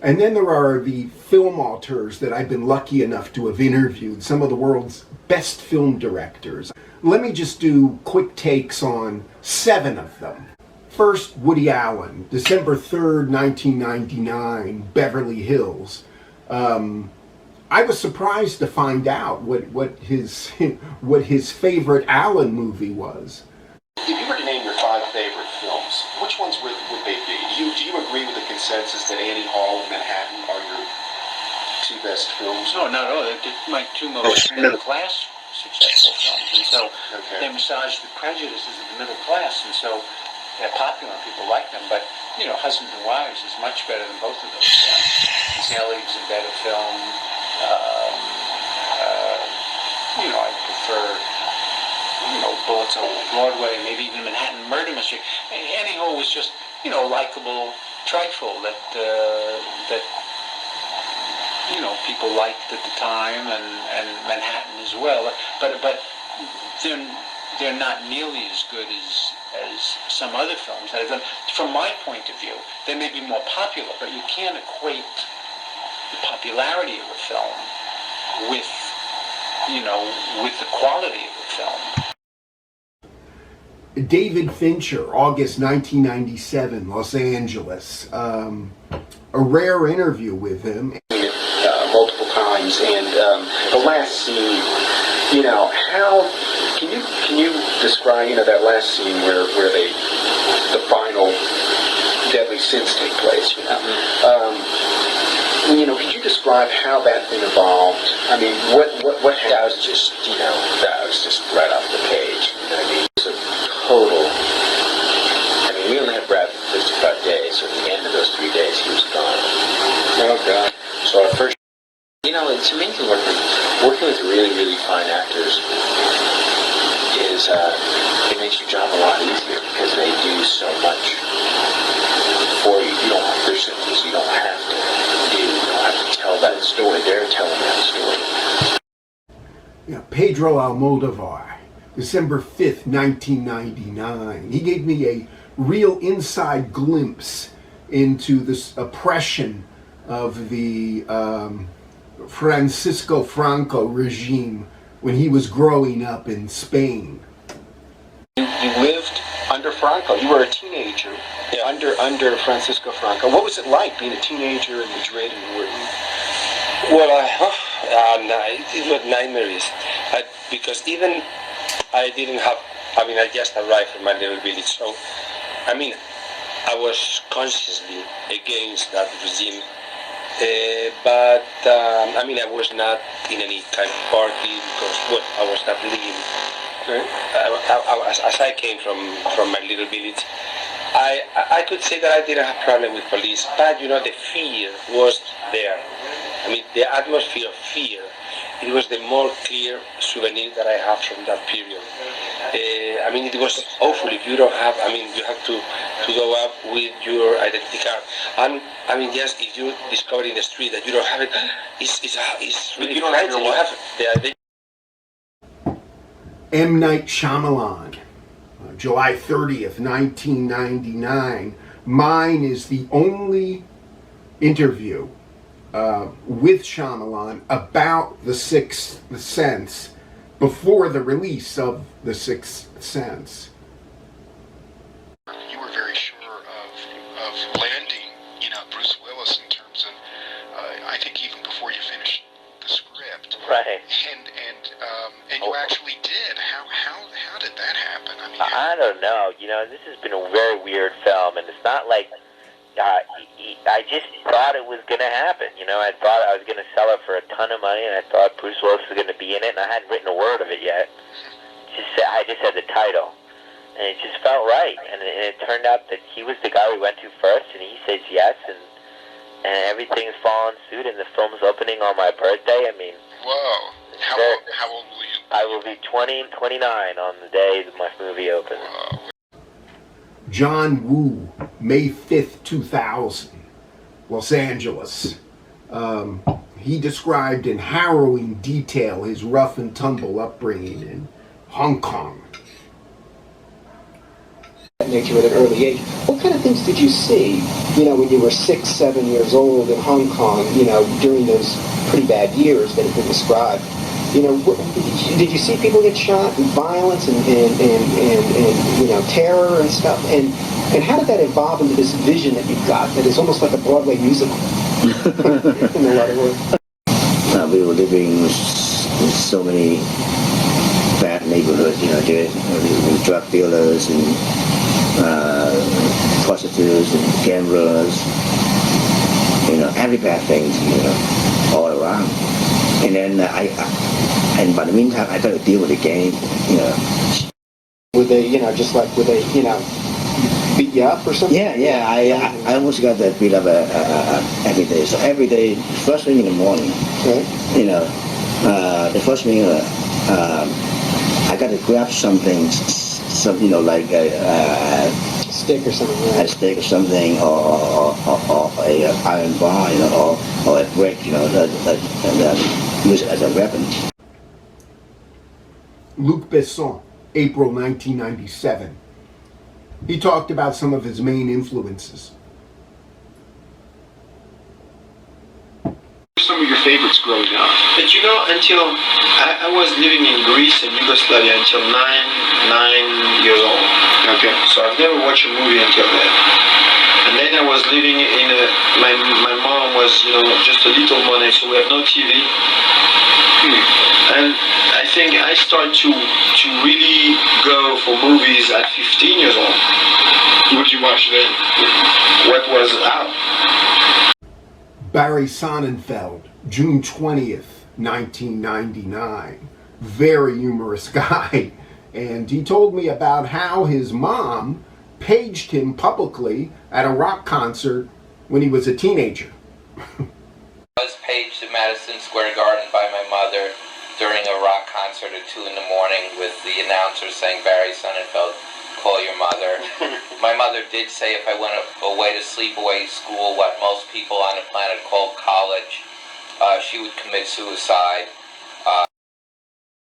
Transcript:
And then there are the film auteurs that I've been lucky enough to have interviewed, some of the world's best film directors. Let me just do quick takes on 7 of them. First, Woody Allen, December 3rd, 1999, Beverly Hills. I was surprised to find out what his favorite Allen movie was. If you were to name your 5 favorite films, which ones would they be? Do you agree with the consensus that Annie Hall and Manhattan are your 2 best films? No, not at all. They're my 2 most middle-class successful films, and so they massage the prejudices of the middle class, and so they're popular. People like them, but Husbands and Wives is much better than both of those films. Zelig is a better film. I prefer. Bullets on Broadway, maybe even Manhattan Murder Mystery. Annie Hall was just, likable trifle that people liked at the time, and Manhattan as well. But they're not nearly as good as some other films that I've done. From my point of view, they may be more popular, but you can't equate the popularity of a film with the quality of the film. David Fincher, August 1997, Los Angeles. A rare interview with him. Multiple times, and the last scene, how can you describe, that last scene where the final deadly sins take place, could you describe how that thing evolved? I mean, what that was just, that was just right off the page. It's a total. We only had Brad for 55 days, so at the end of those 3 days, he was gone. Oh God! So our first, it's amazing working with really, really fine actors. It makes your job a lot easier because they do so much for you. There's some things you don't have to do. You don't have to tell that story. They're telling that story. Pedro ALMODÓVAR, December 5th, 1999. He gave me a real inside glimpse into this oppression of the Francisco Franco regime when he was growing up in Spain. You lived under Franco. You were a teenager under Francisco Franco. What was it like being a teenager in Madrid and Britain? Well, it was nightmares. Because even I didn't have, I just arrived from my little village. So, I was consciously against that regime. But I was not in any kind of party because I was not living. As I came from my little village, I could say that I didn't have problem with police, but the fear was there. The atmosphere of fear. It was the more clear souvenir that I have from that period. It was awful if you don't have. You have to go up with your identity card. Just if you discover in the street that you don't have it, it's really frightening. You have the identity. M. Night Shyamalan, July 30th, 1999. Mine is the only interview with Shyamalan about The Sixth Sense before the release of The Sixth Sense. You were very sure of landing, Bruce Willis in terms of, I think even before you finished the script. Right. And you actually did. How did that happen? I don't know. This has been a very weird film, and it's not like I just thought it was going to happen. I thought I was going to sell it for a ton of money, and I thought Bruce Willis was going to be in it, and I hadn't written a word of it yet. I just had the title, and it just felt right. And it turned out that he was the guy we went to first, and he says yes, and everything's fallen suit, and the film's opening on my birthday. Whoa. How old will you be? I will be 29 on the day that my movie opens. Whoa. John Woo, May 5th, 2000, Los Angeles. He described in harrowing detail his rough and tumble upbringing in Hong Kong. nature at an early age. What kind of things did you see, when you were 6, 7 years old in Hong Kong, during those pretty bad years that have been described? Did you see people get shot and violence and terror and stuff? And how did that evolve into this vision that you've got that is almost like a Broadway musical in a lot of ways? We were living in so many bad neighborhoods, with drug dealers and prostitutes and gamblers, every bad things, all around. And then and by the meantime, I got to deal with the gang, Would they, would they, beat you up or something? Yeah. I almost got that beat up every day. So every day, first thing in the morning, Okay. the first thing, I got to grab something, like a Stick or something. a Right? stick or something, or a iron bar, or a brick, that use it as a weapon. Luc Besson, April 1997. He talked about some of his main influences. Some of your favorites growing up? But until I was living in Greece and Yugoslavia until 9 years old. Okay. So I've never watched a movie until then. And then I was living in my mom was, just a little money, so we have no TV. And I think I started to really go for movies at 15 years old. What did you watch then? What was out? Barry Sonnenfeld, June 20th, 1999. Very humorous guy. And he told me about how his mom paged him publicly at a rock concert when he was a teenager. I was paged at Madison Square Garden by my mother during a rock concert at 2 in the morning with the announcer saying, "Barry Sonnenfeld, call your mother." My mother did say if I went away to sleepaway school, what most people on the planet call college, she would commit suicide.